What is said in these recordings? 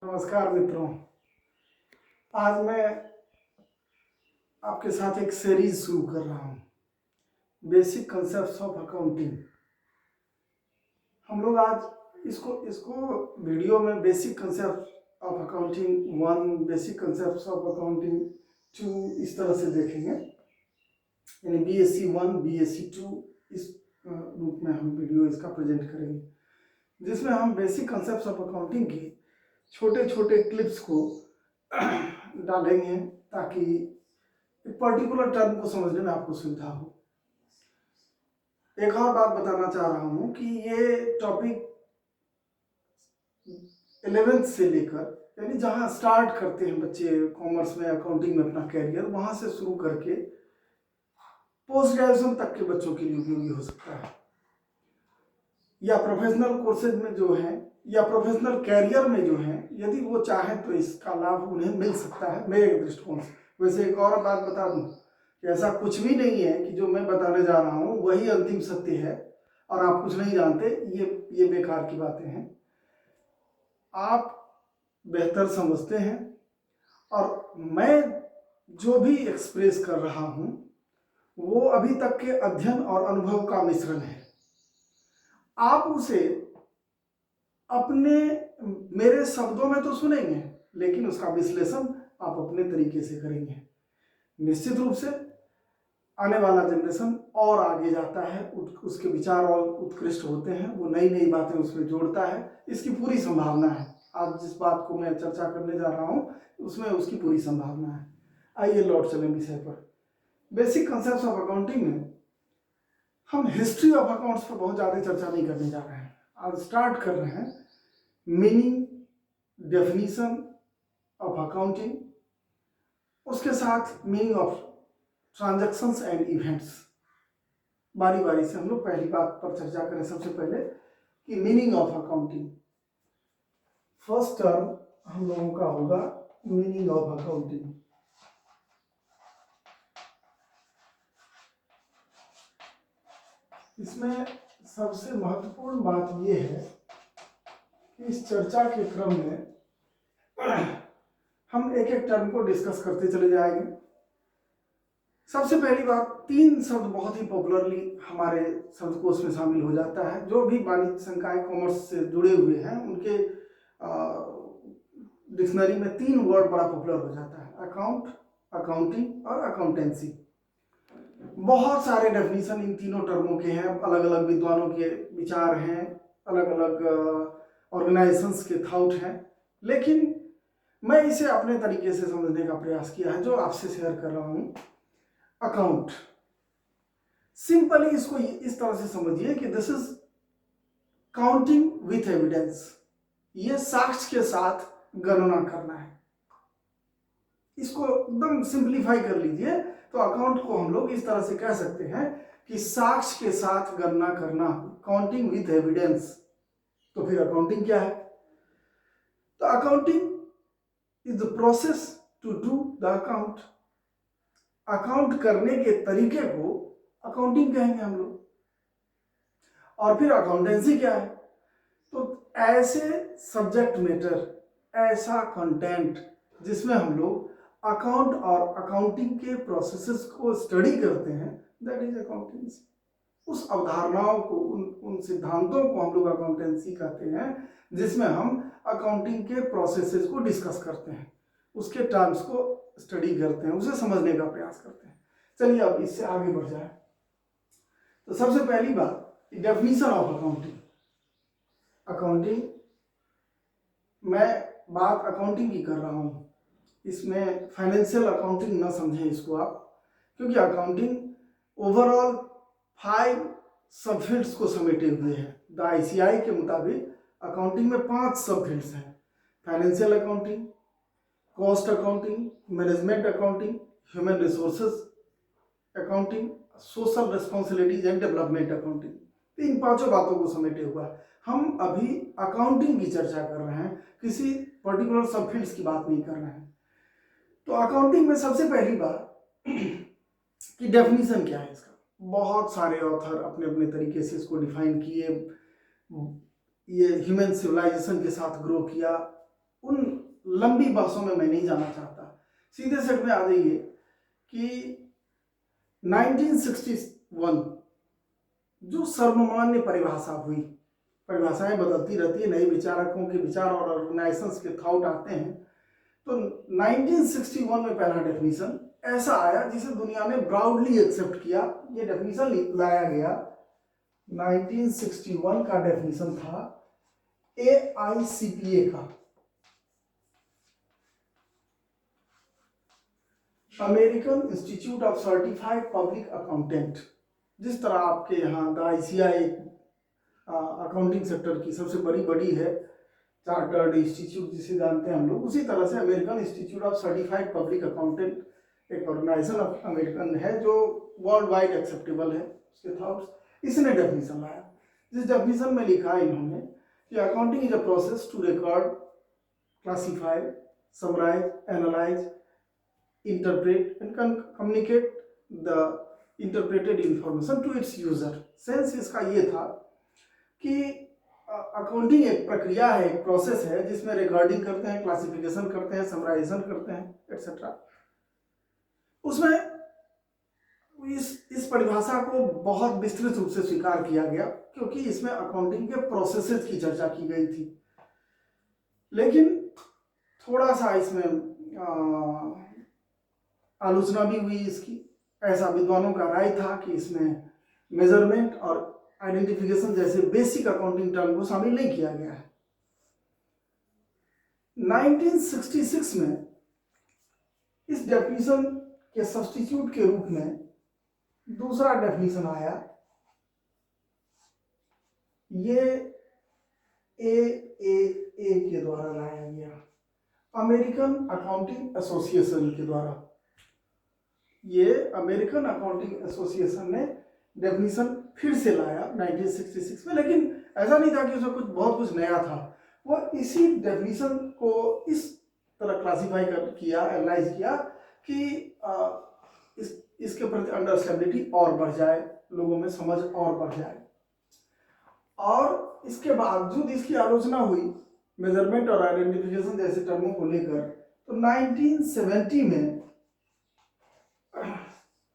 नमस्कार मित्रों। आज मैं आपके साथ एक सीरीज शुरू कर रहा हूँ, बेसिक कंसेप्ट्स ऑफ अकाउंटिंग। हम लोग आज इसको वीडियो में basic concept of accounting 1, basic concepts of accounting 2 इस तरह से देखेंगे, यानी BSc 1 BSc 2 इस रूप में हम वीडियो इसका प्रेजेंट करेंगे, जिसमें हम बेसिक कंसेप्ट्स ऑफ अकाउंटिंग की छोटे छोटे क्लिप्स को डालेंगे ताकि एक पर्टिकुलर टर्म को समझने में आपको सुविधा हो। एक और बात बताना चाह रहा हूं कि ये टॉपिक 11th से लेकर, यानी जहां स्टार्ट करते हैं बच्चे कॉमर्स में अकाउंटिंग में अपना कैरियर, वहां से शुरू करके पोस्ट ग्रेजुएशन तक के बच्चों के लिए उपयोगी हो सकता है, या प्रोफेशनल कोर्सेज में जो है या प्रोफेशनल कैरियर में जो है, यदि वो चाहें तो इसका लाभ उन्हें मिल सकता है मेरे दृष्टिकोण से। वैसे एक और बात बता दूं कि ऐसा कुछ भी नहीं है कि जो मैं बताने जा रहा हूं वही अंतिम सत्य है और आप कुछ नहीं जानते, ये बेकार की बातें हैं। आप बेहतर समझते हैं और मैं जो भी एक्सप्रेस कर रहा हूं वो अभी तक के अध्ययन और अनुभव का मिश्रण है। आप उसे अपने मेरे शब्दों में तो सुनेंगे, लेकिन उसका विश्लेषण आप अपने तरीके से करेंगे। निश्चित रूप से आने वाला जनरेशन और आगे जाता है, उसके विचार और उत्कृष्ट होते हैं, वो नई नई बातें उसमें जोड़ता है, इसकी पूरी संभावना है। आज जिस बात को मैं चर्चा करने जा रहा हूँ उसमें उसकी पूरी संभावना है। आइए लौट चलें विषय पर। बेसिक कंसेप्ट्स ऑफ अकाउंटिंग में हम हिस्ट्री ऑफ अकाउंट्स पर बहुत ज़्यादा चर्चा नहीं करने जा रहे हैं। आज स्टार्ट कर रहे हैं मीनिंग, डेफिनेशन ऑफ अकाउंटिंग, उसके साथ meaning of transactions and events. बारी बारी से हम लोग पहली बात पर चर्चा करें। सबसे पहले कि meaning of accounting. First term हम लोगों का होगा मीनिंग ऑफ अकाउंटिंग। इसमें सबसे महत्वपूर्ण बात यह है कि इस चर्चा के क्रम में हम एक एक टर्म को डिस्कस करते चले जाएंगे। सबसे पहली बात, 3 शब्द बहुत ही पॉपुलरली हमारे शब्दकोश में शामिल हो जाता है। जो भी वाणिज्य संकाय कॉमर्स से जुड़े हुए हैं उनके डिक्शनरी में 3 वर्ड बड़ा पॉपुलर हो जाता है: अकाउंट, अकाउंटिंग और अकाउंटेंसी। बहुत सारे डेफिनेशन इन तीनों टर्मों के हैं, अलग अलग विद्वानों के विचार हैं, अलग अलग ऑर्गेनाइजेशंस के थॉट हैं, लेकिन मैं इसे अपने तरीके से समझने का प्रयास किया है जो आपसे शेयर कर रहा हूं। अकाउंट, सिंपली इसको इस तरह से समझिए कि this is counting with evidence. ये साक्ष्य के साथ गणना करना है। इसको एकदम सिंप्लीफाई कर लीजिए तो अकाउंट को हम लोग इस तरह से कह सकते हैं कि साक्ष्य के साथ गणना करना, काउंटिंग विथ एविडेंस। तो फिर अकाउंटिंग क्या है? तो accounting is the process to do the account. Account करने के तरीके को अकाउंटिंग कहेंगे हम लोग। और फिर अकाउंटेंसी क्या है? तो ऐसे सब्जेक्ट मैटर, ऐसा कंटेंट जिसमें हम लोग अकाउंट और अकाउंटिंग के प्रोसेसेस को स्टडी करते हैं, दैट इज अकाउंटेंसी। उस अवधारणाओं को, उन सिद्धांतों को हम लोग अकाउंटेंसी कहते हैं, जिसमें हम अकाउंटिंग के प्रोसेसेस को डिस्कस करते हैं, उसके टर्म्स को स्टडी करते हैं, उसे समझने का प्रयास करते हैं। चलिए अब इससे आगे बढ़ जाए। तो सबसे पहली बात, डेफिनेशन ऑफ अकाउंटिंग। अकाउंटिंग, मैं बात अकाउंटिंग की कर रहा हूं, इसमें फाइनेंशियल अकाउंटिंग ना समझें इसको आप, क्योंकि अकाउंटिंग ओवरऑल 5 सबफील्ड्स को समेटे हुए है। द ICI के मुताबिक अकाउंटिंग में 5 सबफील्ड्स हैं: financial accounting, cost accounting, management accounting, human resources accounting, social responsibilities and development accounting. इन 5 बातों को समेटे हुआ है। हम अभी अकाउंटिंग की चर्चा कर रहे हैं, किसी पर्टिकुलर सबफील्ड्स की बात नहीं कर रहे हैं। तो अकाउंटिंग में सबसे पहली बात कि डेफिनेशन क्या है इसका। बहुत सारे ऑथर अपने अपने तरीके से इसको डिफाइन किए। ये ह्यूमन सिविलाइजेशन के साथ ग्रो किया, उन लंबी बहसों में मैं नहीं जाना चाहता, सीधे सेट में आ जाइए कि 1961 जो सर्वमान्य परिभाषा हुई, परिभाषाएं बदलती रहती है, नए विचारकों के विचार और ऑर्गेनाइजेशंस के थॉट आते हैं, तो 1961 में पहला डेफिनेशन ऐसा आया जिसे दुनिया ने ब्रॉडली एक्सेप्ट किया। ये डेफिनेशन लाया गया 1961 का डेफिनेशन था AICPA का, American institute of certified public accountant. जिस तरह आपके यहाँ द ICI अकाउंटिंग सेक्टर की सबसे बड़ी है, चार्टर्ड इंस्टीट्यूट जिसे जानते हैं हम लोग, उसी तरह से American institute of certified public accountant एक ऑर्गेनाइजेशन ऑफ अमेरिकन है जो वर्ल्ड वाइड एक्सेप्टेबल है, उसके थॉट्स, इसने डेफिनेशन लाया। जिस डेफिनेशन में लिखा है इन्होंने कि accounting is a process to record, classify, summarise, analyse, interpret and communicate the interpreted information to its user। सेंस इसका ये था कि अकाउंटिंग एक प्रक्रिया है, एक प्रोसेस है जिसमें रिकॉर्डिंग करते हैं, क्लासिफिकेशन करते हैं, समराइजेशन करते हैं, एक्सेट्रा। उसमें इस परिभाषा को बहुत विस्तृत रूप से स्वीकार किया गया क्योंकि इसमें अकाउंटिंग के प्रोसेसेस की चर्चा की गई थी। लेकिन थोड़ा सा इसमें आलोचना भी हुई इसकी। ऐसा विद्वानों का राय था कि इसमें मेजरमेंट और आइडेंटिफिकेशन जैसे बेसिक अकाउंटिंग टर्म को शामिल नहीं किया गया है। 1966 में इस डेफिनेशन के सब्स्टिट्यूट के रूप में दूसरा डेफिनेशन आया, ये AAA के द्वारा लाया गया, अमेरिकन अकाउंटिंग एसोसिएशन के द्वारा। ये अमेरिकन अकाउंटिंग एसोसिएशन ने डेफिनेशन फिर से लाया 1966 में, लेकिन ऐसा नहीं था कि उसमें बहुत कुछ नया था। वो इसी डेफिनेशन को इस तरह क्लासीफाई किया, एनालाइज किया कि इसके प्रति अंडरस्टैंडिंग और बढ़ जाए, लोगों में समझ और बढ़ जाए। और इसके बावजूद इसकी आलोचना हुई मेजरमेंट और आइडेंटिफिकेशन जैसे टर्मों को लेकर, तो 1970 में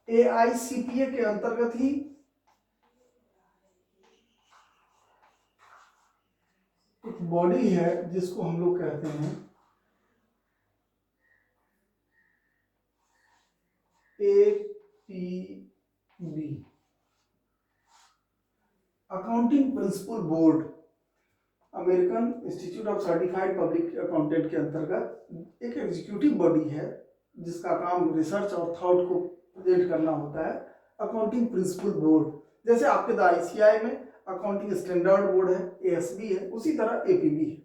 AICPA के अंतर्गत ही एक बॉडी है जिसको हम लोग कहते हैं APB, accounting principle board, American institute of certified public accountant के अंतर्गत एक एग्जीक्यूटिव बॉडी है जिसका काम रिसर्च और थॉट को प्रेजेंट करना होता है। अकाउंटिंग प्रिंसिपल बोर्ड, जैसे आपके द ICI में अकाउंटिंग स्टैंडर्ड बोर्ड है, ASB है, उसी तरह APB है।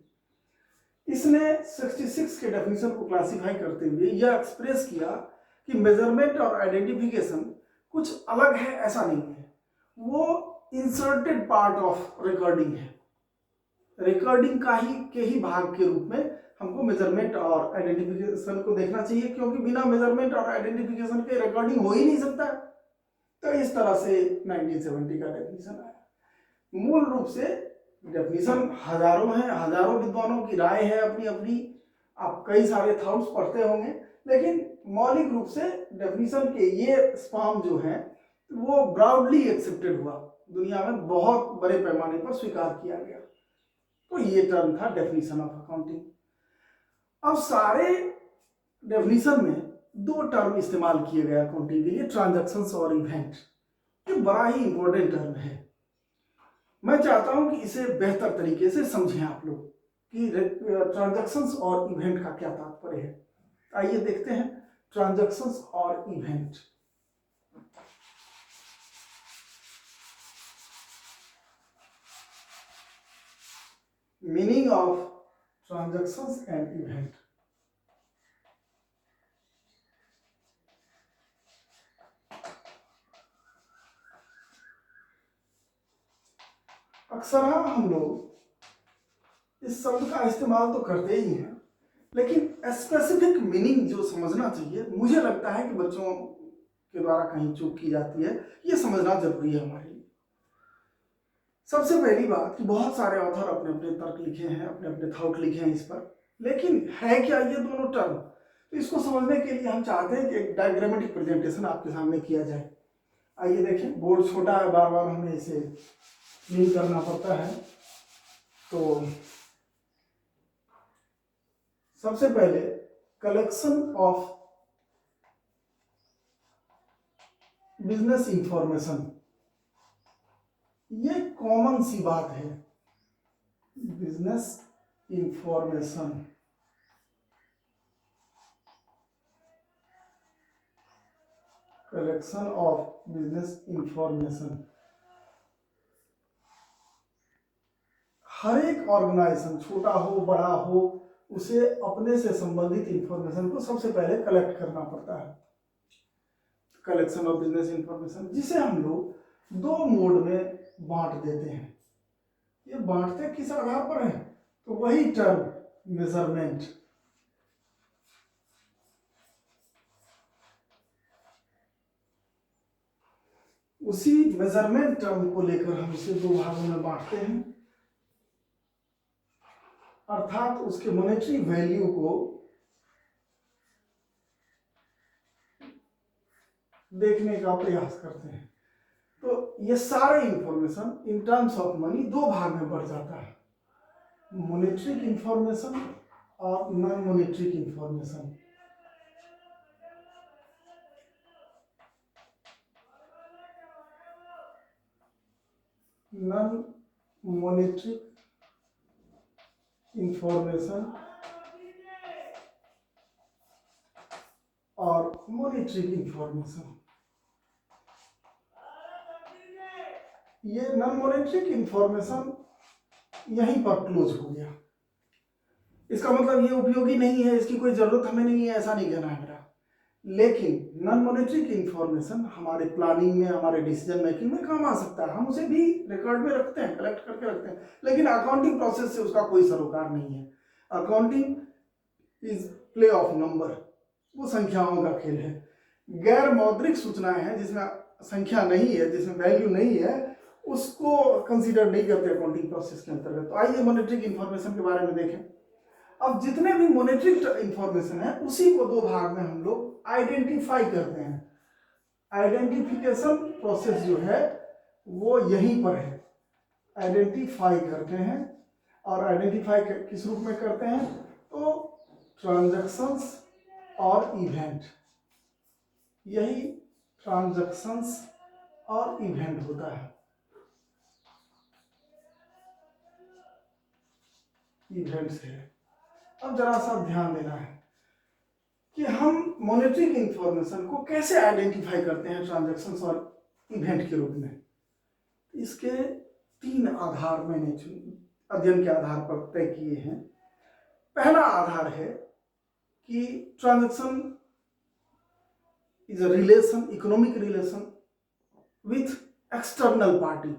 इसने 66 के डेफिनेशन को क्लासीफाई करते हुए यह एक्सप्रेस किया कि मेजरमेंट और आइडेंटिफिकेशन कुछ अलग है, ऐसा नहीं है, वो इंसर्टेड पार्ट ऑफ रिकॉर्डिंग है। रिकॉर्डिंग के ही भाग के रूप में हमको मेजरमेंट और आइडेंटिफिकेशन को देखना चाहिए, क्योंकि बिना मेजरमेंट और आइडेंटिफिकेशन के रिकॉर्डिंग हो ही नहीं सकता। तो इस तरह से 1970 का डेफिनेशन आया। मूल रूप से डेफिनेशन हजारों हैं, हजारों विद्वानों की राय है अपनी अपनी, आप कई सारे थॉट्स पढ़ते होंगे, लेकिन मौलिक रूप से डेफिनेशन के ये स्पाम जो है वो ब्रॉडली एक्सेप्टेड हुआ, दुनिया में बहुत बड़े पैमाने पर स्वीकार किया गया। तो ये टर्म था डेफिनेशन ऑफ अकाउंटिंग। अब सारे डेफिनेशन में दो टर्म इस्तेमाल किए गए अकाउंटिंग के लिए, ट्रांजैक्शंस और इवेंट। ये बड़ा ही इंपॉर्टेंट टर्म है। मैं चाहता हूं कि इसे बेहतर तरीके से समझें आप लोग कि ट्रांजैक्शंस और इवेंट का क्या तात्पर्य है। आइए देखते हैं ट्रांजैक्शंस और event. Meaning of transactions and event. अक्सर हम लोग इस शब्द का इस्तेमाल तो करते ही हैं, लेकिन स्पेसिफिक मीनिंग जो समझना चाहिए, मुझे लगता है कि बच्चों के द्वारा कहीं चूक की जाती है। ये समझना जरूरी है हमारे लिए। सबसे पहली बात कि बहुत सारे ऑथर अपने अपने तर्क लिखे हैं, अपने अपने थॉट लिखे हैं इस पर। लेकिन है क्या ये दोनों टर्म? तो इसको समझने के लिए हम चाहते हैं कि एक डायग्रामेटिक प्रेजेंटेशन आपके सामने किया जाए। आइए देखें, बोर्ड छोटा है, बार बार हमें इसे क्लीन करना पड़ता है। तो सबसे पहले कलेक्शन ऑफ बिजनेस इंफॉर्मेशन, ये कॉमन सी बात है। Business information, collection of business information, हर एक ऑर्गेनाइजेशन छोटा हो बड़ा हो, उसे अपने से संबंधित इंफॉर्मेशन को सबसे पहले कलेक्ट करना पड़ता है। कलेक्शन ऑफ बिजनेस इंफॉर्मेशन, जिसे हम लोग दो मोड में बांट देते हैं। ये बांटते किस आधार पर है? तो वही टर्म मेजरमेंट। उसी मेजरमेंट टर्म को लेकर हम इसे दो भागों में बांटते हैं, अर्थात उसके मॉनेटरी वैल्यू को देखने का प्रयास करते हैं। तो ये सारे information in terms of money दो भाग में बढ़ जाता है, मॉनेटरी इंफॉर्मेशन और non monetary information. Non monetary information और मॉनेटरी इंफॉर्मेशन। ये नॉन मॉनेटरी इंफॉर्मेशन यहीं पर क्लोज हो गया। इसका मतलब ये उपयोगी नहीं है, इसकी कोई जरूरत हमें नहीं है, ऐसा नहीं कहना है मेरा। लेकिन नॉन मॉनेटरी इंफॉर्मेशन हमारे प्लानिंग में, हमारे डिसीजन मेकिंग में काम आ सकता है, हम उसे भी रिकॉर्ड में रखते हैं, कलेक्ट करके रखते हैं, लेकिन अकाउंटिंग प्रोसेस से उसका कोई सरोकार नहीं है। Accounting is play of number, वो संख्याओं का खेल है। गैर मौद्रिक सूचनाएं हैं जिसमें संख्या नहीं है, जिसमें वैल्यू नहीं है, उसको कंसीडर नहीं करते अकाउंटिंग प्रोसेस के अंतर्गत। तो आइए मॉनेटरी इंफॉर्मेशन के बारे में देखें। अब जितने भी मॉनेटरी इंफॉर्मेशन है उसी को दो भाग में हम लोग आइडेंटिफाई करते हैं। आइडेंटिफिकेशन प्रोसेस जो है वो यहीं पर है, आइडेंटिफाई करते हैं। और आइडेंटिफाई किस रूप में करते हैं? तो ट्रांजैक्शंस और इवेंट, यही ट्रांजैक्शंस और इवेंट होता है। इवेंट्स है। अब जरा सा ध्यान देना है कि हम मॉनेटरी इंफॉर्मेशन को कैसे आइडेंटिफाई करते हैं ट्रांजैक्शंस और इवेंट के रूप में। इसके तीन आधार मैंने अध्ययन के आधार पर तय किए हैं। पहला आधार है कि transaction is a relation, economic relation with external party,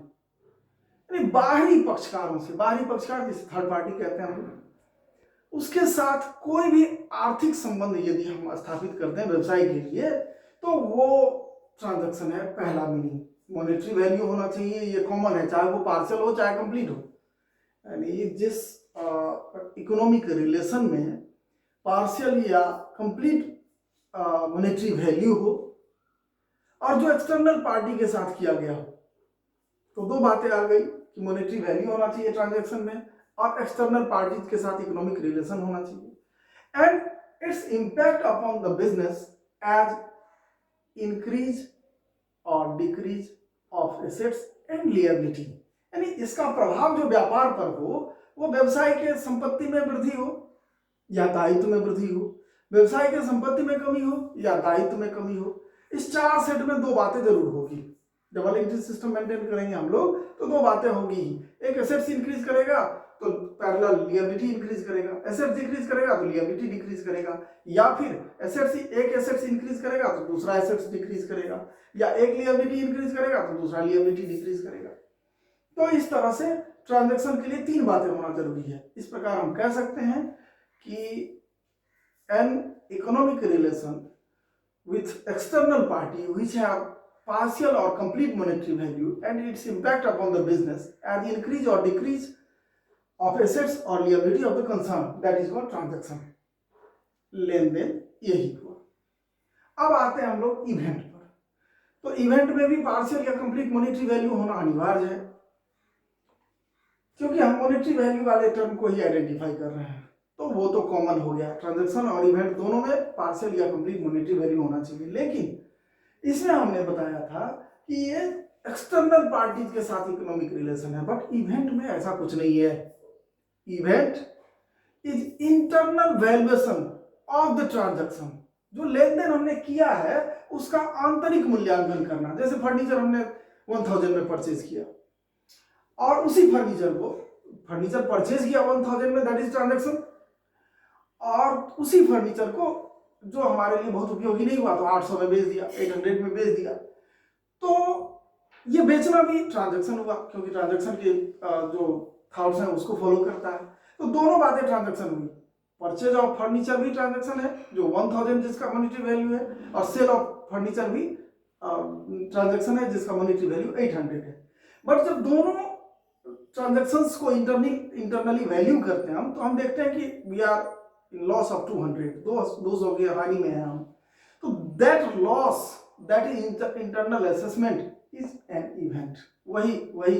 यानी बाहरी पक्षकारों से, बाहरी पक्षकार जिसे थर्ड पार्टी कहते हैं हम, उसके साथ कोई भी आर्थिक संबंध यदि हम स्थापित करते हैं व्यवसाय के लिए, तो वो ट्रांजैक्शन है। पहला मीनिंग मॉनेटरी वैल्यू होना चाहिए, ये कॉमन है, चाहे वो पार्शियल हो चाहे कंप्लीट हो। यानी जिस इकोनॉमिक रिलेशन में पार्शियल या कंप्लीट मॉनेटरी वैल्यू हो और जो एक्सटर्नल पार्टी के साथ किया गया हो, तो दो बातें आ गई कि मॉनेटरी वैल्यू होना चाहिए ट्रांजैक्शन में और एक्सटर्नल पार्टीज के साथ इकोनॉमिक रिलेशन होना चाहिए। And its impact upon the business as increase और decrease of assets and liability, यानी इसका प्रभाव जो व्यापार पर हो वो व्यवसाय के संपत्ति में वृद्धि हो या दायित्व में वृद्धि हो, व्यवसाय के संपत्ति में कमी हो या दायित्व में कमी हो। इस चार सेट में दो बातें जरूर होगी। डबल इंट्री सिस्टम मेंटेन करेंगे हम लोग तो दो बातें होगी ही। एक एसेट्स इंक्रीज करेगा तो पैरेलल लिएबिलिटी इंक्रीज करेगा, एसेट्स डिक्रीज करेगा तो लिएबिलिटी डिक्रीज करेगा, या फिर एक एसेट्स इंक्रीज करेगा तो दूसरा एसेट्स डिक्रीज करेगा, या एक लिएबिलिटी इंक्रीज करेगा तो दूसरा लिएबिलिटी डिक्रीज करेगा। तो इस तरह से ट्रांजैक्शन के लिए तीन बातें होना जरूरी है। इस प्रकार हम कह सकते हैं कि an economic relation with external party which have partial or complete monetary value and its impact upon the business as increase or decrease of assets और liability of the concern, that is called transaction. लेन देन यही हुआ। अब आते हैं हम लोग इवेंट पर। तो इवेंट में भी पार्शियल या कंप्लीट मॉनेटरी वैल्यू होना अनिवार्य है, क्योंकि हम मॉनेटरी वैल्यू वाले टर्म को ही आइडेंटिफाई कर रहे हैं, तो वो तो कॉमन हो गया। ट्रांजैक्शन और इवेंट दोनों में पार्शियल या कंप्लीट मॉनेटरी वैल्यू होना चाहिए। लेकिन इसमें हमने बताया था कि ये एक्सटर्नल पार्टीज के साथ इकोनॉमिक रिलेशन है, बट इवेंट में ऐसा कुछ नहीं है। Event is internal valuation of the transaction. जो लेन देन हमने किया है उसका आंतरिक मूल्यांकन करना। जैसे फर्नीचर हमने 1000 में परचेज किया और उसी फर्नीचर परचेज किया 1000 में, दैट इज ट्रांजैक्शन। और उसी फर्नीचर को जो हमारे लिए बहुत उपयोगी नहीं हुआ तो 800 में बेच दिया, 800 में बेच दिया, तो ये बेचना भी ट्रांजैक्शन हुआ, क्योंकि ट्रांजैक्शन के जो थॉट्स हैं उसको फॉलो करता है। तो दोनों बातें ट्रांजैक्शन हुई। परचेज ऑफ फर्नीचर भी ट्रांजैक्शन है जो 1000 जिसका मॉनेटरी वैल्यू है, और सेल ऑफ फर्नीचर भी ट्रांजैक्शन है जिसका मॉनेटरी वैल्यू 800 है। बट जब दोनों ट्रांजैक्शंस को इंटरनली वैल्यू करते हैं हम, तो हम देखते हैं कि we are in loss of 200, 200 की हानि में है हम। तो that loss, that is internal assessment is an event. वही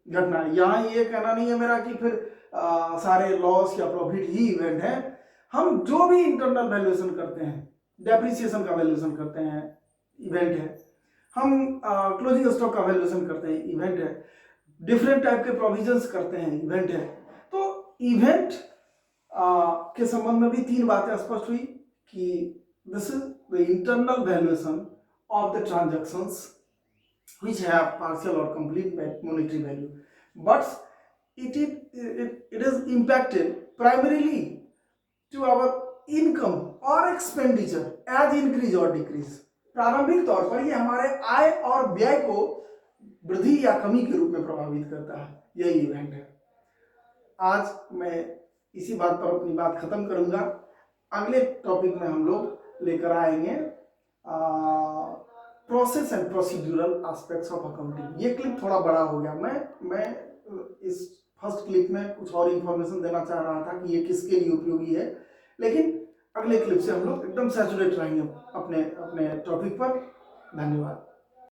घटना है। यहाँ ये कहना नहीं है मेरा कि फिर सारे लॉस या प्रॉफिट ही इवेंट है। हम जो भी इंटरनल वैल्यूएशन करते हैं, डेप्रिसिएशन का वैल्यूएशन करते हैं, इवेंट है। हम क्लोजिंग स्टॉक का वैल्यूएशन करते हैं, इवेंट है। डिफरेंट टाइप के प्रोविजंस करते हैं, इवेंट है। तो इवेंट के संबंध में भी 3 बातें स्पष्ट हुई कि this is the internal valuation of the transactions which have partial or complete monetary value, but it is impacted primarily to our income or expenditure as increase or decrease। प्रारंभिक तौर पर ये हमारे आय और व्यय को वृद्धि या कमी के रूप में प्रभावित करता है। यही इवेंट है। आज मैं इसी बात पर अपनी बात खत्म करूंगा। अगले टॉपिक में हम लोग लेकर आएंगे process and procedural aspects of accounting. ये क्लिप थोड़ा बड़ा हो गया। मैं इस फर्स्ट क्लिप में कुछ और इंफॉर्मेशन देना चाह रहा था कि ये किसके लिए उपयोगी है, लेकिन अगले क्लिप से हम लोग एकदम सैचुरेट रहेंगे अपने टॉपिक पर। धन्यवाद।